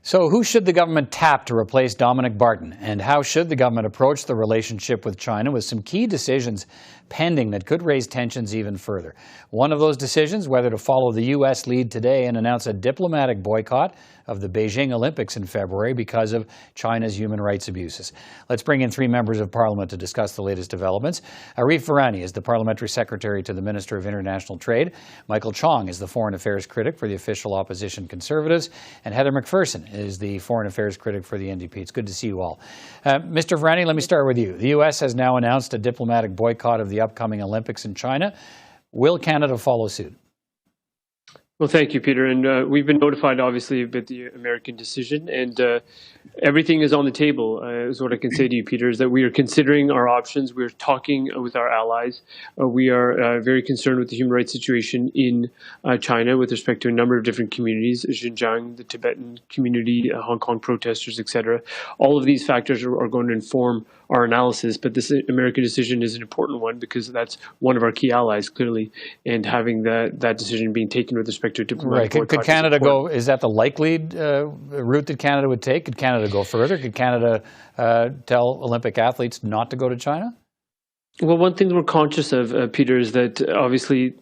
So who should the government tap to replace Dominic Barton? And how should the government approach the relationship with China, with some key decisions pending that could raise tensions even further? One of those decisions, whether to follow the U.S. lead today and announce a diplomatic boycott of the Beijing Olympics in February because of China's human rights abuses. Let's bring in three members of Parliament to discuss the latest developments. Arif Virani is the Parliamentary Secretary to the Minister of International Trade. Michael Chong is the Foreign Affairs Critic for the official opposition Conservatives. And Heather McPherson is the Foreign Affairs Critic for the NDP. It's good to see you all. Mr. Virani, let me start with you. The U.S. has now announced a diplomatic boycott of the upcoming Olympics in China. Will Canada follow suit? Well, thank you, Peter. And we've been notified, obviously, about the American decision, and everything is on the table, is what I can say to you, Peter, is that we are considering our options. We're talking with our allies. We are very concerned with the human rights situation in China with respect to a number of different communities, Xinjiang, the Tibetan community, Hong Kong protesters, etc. All of these factors are going to inform our analysis, but this American decision is an important one because that's one of our key allies, clearly, and having that decision being taken with respect to a diplomatic boycott. Could Canada go, is that the likely route that Canada would take? Could Canada go further? Could Canada tell Olympic athletes not to go to China? Well, one thing we're conscious of, Peter, is that obviously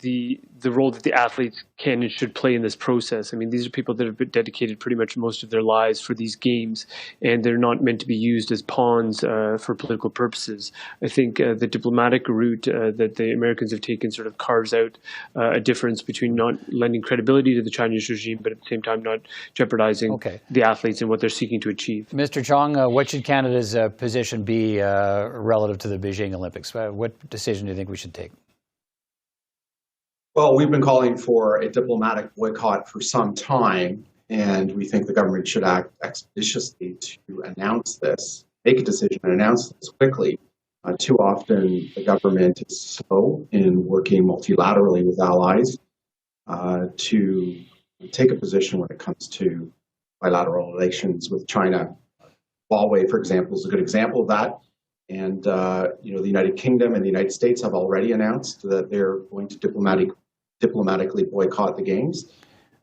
the role that the athletes can and should play in this process. I mean, these are people that have been dedicated pretty much most of their lives for these games, and they're not meant to be used as pawns for political purposes. I think the diplomatic route that the Americans have taken sort of carves out a difference between not lending credibility to the Chinese regime, but at the same time not jeopardizing the athletes and what they're seeking to achieve. Mr. Chong, what should Canada's position be relative to the Beijing Olympics? What decision do you think we should take? Well, we've been calling for a diplomatic boycott for some time, and we think the government should act expeditiously to announce this, make a decision and announce this quickly. Too often, the government is slow in working multilaterally with allies to take a position when it comes to bilateral relations with China. Huawei, for example, is a good example of that. And the United Kingdom and the United States have already announced that they're going to diplomatically boycott the games.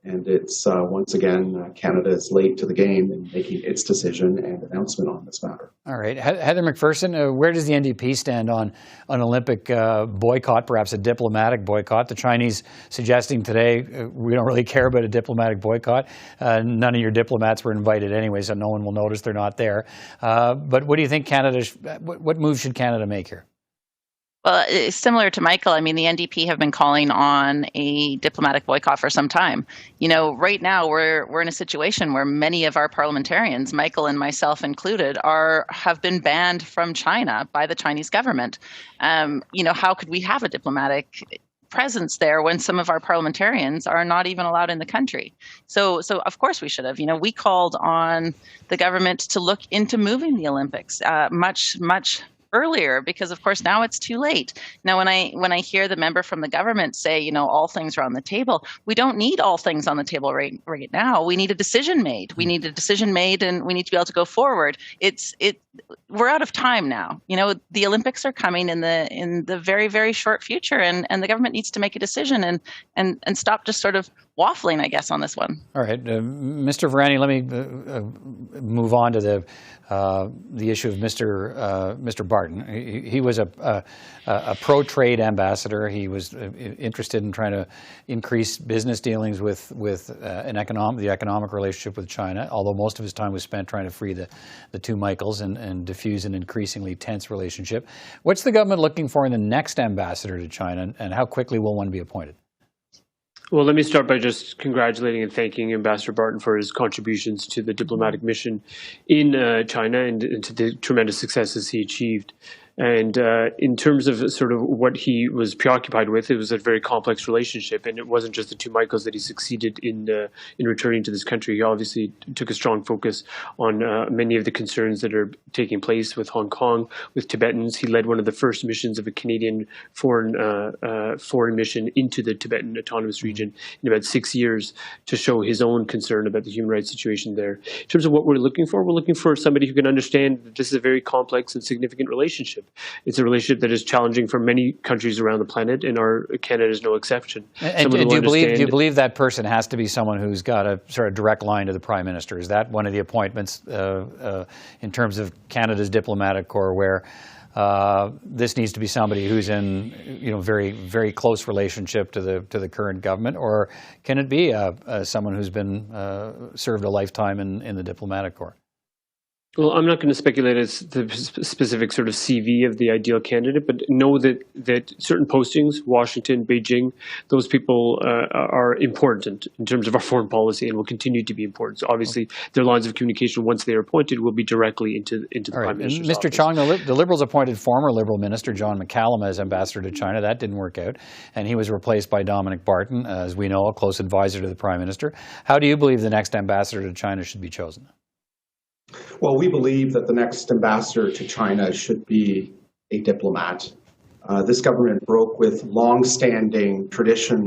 And it's once again, Canada is late to the game in making its decision and announcement on this matter. All right. Heather McPherson, where does the NDP stand on an Olympic boycott, perhaps a diplomatic boycott? The Chinese suggesting today, we don't really care about a diplomatic boycott. None of your diplomats were invited anyway, so no one will notice they're not there. But what do you think what move should Canada make here? Well, similar to Michael, I mean, the NDP have been calling on a diplomatic boycott for some time. You know, right now we're in a situation where many of our parliamentarians, Michael and myself included, have been banned from China by the Chinese government. How could we have a diplomatic presence there when some of our parliamentarians are not even allowed in the country? So of course we should have. We called on the government to look into moving the Olympics much earlier, because of course now it's too late. Now when I hear the member from the government say, all things are on the table, we don't need all things on the table right now. We need a decision made. We need a decision made, and we need to be able to go forward. We're out of time now. The Olympics are coming in the very, very short future, and the government needs to make a decision and stop just sort of waffling, I guess, on this one. All right, Mr. Virani, let me move on to the issue of Mr. Barton. He was a pro-trade ambassador. He was interested in trying to increase business dealings with the economic relationship with China, although most of his time was spent trying to free the two Michaels and diffuse an increasingly tense relationship. What's the government looking for in the next ambassador to China, and how quickly will one be appointed? Well, let me start by just congratulating and thanking Ambassador Barton for his contributions to the diplomatic mission in China and to the tremendous successes he achieved. And in terms of sort of what he was preoccupied with, it was a very complex relationship, and it wasn't just the two Michaels that he succeeded in returning to this country. He obviously took a strong focus on many of the concerns that are taking place with Hong Kong, with Tibetans. He led one of the first missions of a Canadian foreign mission into the Tibetan Autonomous Region in about 6 years to show his own concern about the human rights situation there. In terms of what we're looking for somebody who can understand that this is a very complex and significant relationship. relationship. It's a relationship that is challenging for many countries around the planet, and Canada is no exception. And do you believe that person has to be someone who's got a sort of direct line to the Prime Minister? Is that one of the appointments in terms of Canada's diplomatic corps where this needs to be somebody who's in, very, very close relationship to the current government, or can it be someone who's been served a lifetime in the diplomatic corps? Well, I'm not going to speculate as the specific sort of CV of the ideal candidate, but know that certain postings, Washington, Beijing, those people are important in terms of our foreign policy and will continue to be important. So obviously, their lines of communication, once they are appointed, will be directly into the Prime Minister's Mr. office. Chong, the Liberals appointed former Liberal Minister John McCallum as ambassador to China. That didn't work out, and he was replaced by Dominic Barton, as we know, a close advisor to the Prime Minister. How do you believe the next ambassador to China should be chosen? Well, we believe that the next ambassador to China should be a diplomat. This government broke with long-standing tradition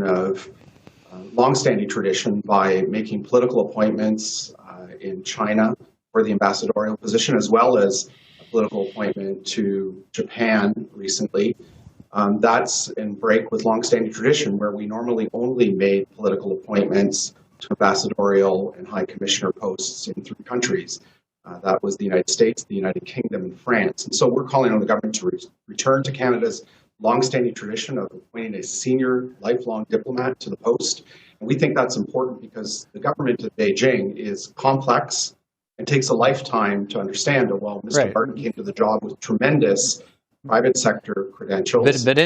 by making political appointments in China for the ambassadorial position, as well as a political appointment to Japan recently. That's in break with long-standing tradition, where we normally only made political appointments to ambassadorial and high commissioner posts in 3 countries. That was the United States, the United Kingdom, and France. And so we're calling on the government to return to Canada's longstanding tradition of appointing a senior, lifelong diplomat to the post. And we think that's important because the government of Beijing is complex and takes a lifetime to understand it. Well, Mr. Barton came to the job with tremendous private sector credentials. Let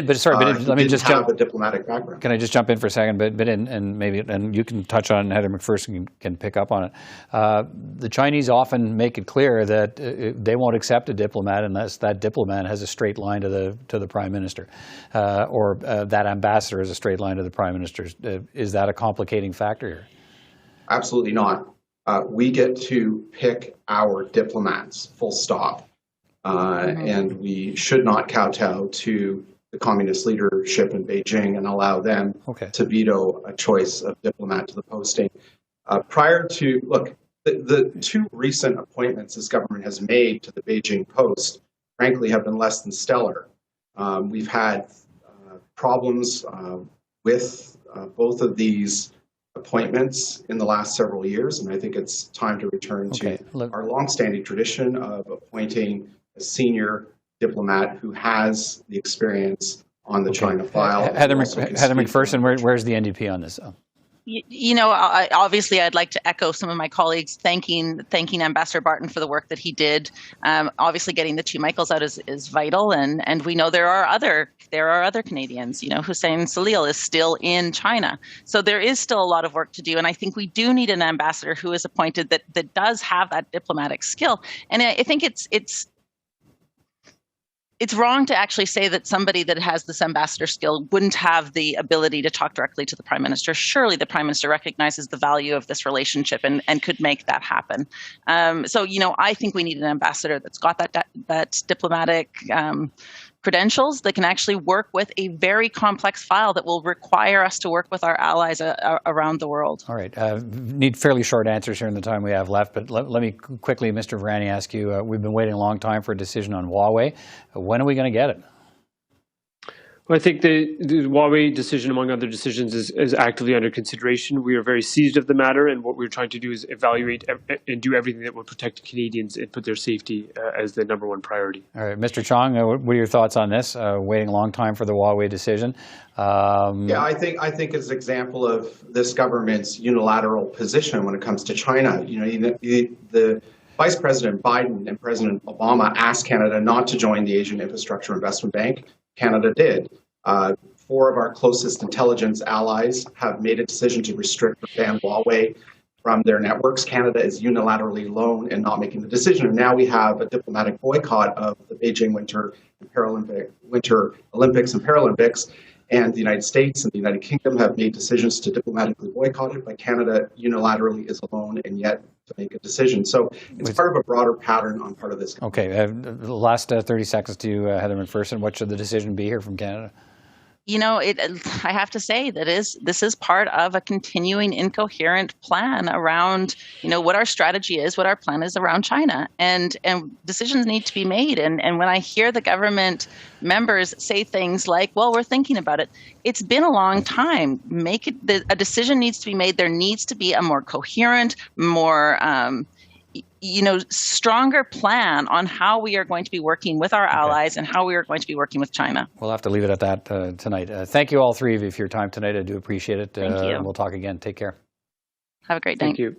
me just have a diplomatic background. Can I just jump in for a second? And you can touch on, Heather McPherson can pick up on it. The Chinese often make it clear that they won't accept a diplomat unless that diplomat has a straight line to the Prime Minister, or that ambassador has a straight line to the Prime Minister. Is that a complicating factor here? Absolutely not. We get to pick our diplomats, full stop. And we should not kowtow to the communist leadership in Beijing and allow them to veto a choice of diplomat to the posting. The 2 recent appointments this government has made to the Beijing post, frankly, have been less than stellar. We've had problems with both of these appointments in the last several years, and I think it's time to return to our longstanding tradition of appointing a senior diplomat who has the experience on the China file. Heather McPherson, where's the NDP on this? Obviously, I'd like to echo some of my colleagues thanking Ambassador Barton for the work that he did. Obviously, getting the 2 Michaels out is vital, and we know there are other Canadians. Hussein Salil is still in China, so there is still a lot of work to do. And I think we do need an ambassador who is appointed that does have that diplomatic skill. And I think it's wrong to actually say that somebody that has this ambassador skill wouldn't have the ability to talk directly to the Prime Minister. Surely the Prime Minister recognizes the value of this relationship and could make that happen. So I think we need an ambassador that's got that diplomatic credentials that can actually work with a very complex file that will require us to work with our allies around the world. All right. Need fairly short answers here in the time we have left, but let me quickly, Mr. Virani, ask you, we've been waiting a long time for a decision on Huawei. When are we going to get it? Well, I think the Huawei decision, among other decisions, is actively under consideration. We are very seized of the matter, and what we're trying to do is evaluate and do everything that will protect Canadians and put their safety as the #1 priority. All right, Mr. Chong, what are your thoughts on this? Waiting a long time for the Huawei decision. I think it's an example of this government's unilateral position when it comes to China. The Vice President Biden and President Obama asked Canada not to join the Asian Infrastructure Investment Bank. Canada did. 4 of our closest intelligence allies have made a decision to restrict or ban Huawei from their networks. Canada is unilaterally alone in not making the decision. And now we have a diplomatic boycott of the Beijing Winter Olympics and Paralympics. And the United States and the United Kingdom have made decisions to diplomatically boycott it, but Canada unilaterally is alone and yet to make a decision. So it's part of a broader pattern on part of this. Okay. The last 30 seconds to you, Heather McPherson. What should the decision be here from Canada? I have to say that this is part of a continuing incoherent plan around, what our strategy is, what our plan is around China, and decisions need to be made. And when I hear the government members say things like, "Well, we're thinking about it," it's been a long time. A decision needs to be made. There needs to be a more coherent, more stronger plan on how we are going to be working with our allies and how we are going to be working with China. We'll have to leave it at that tonight. Thank you all three of you for your time tonight. I do appreciate it. Thank you. We'll talk again. Take care. Have a great night. Thank you.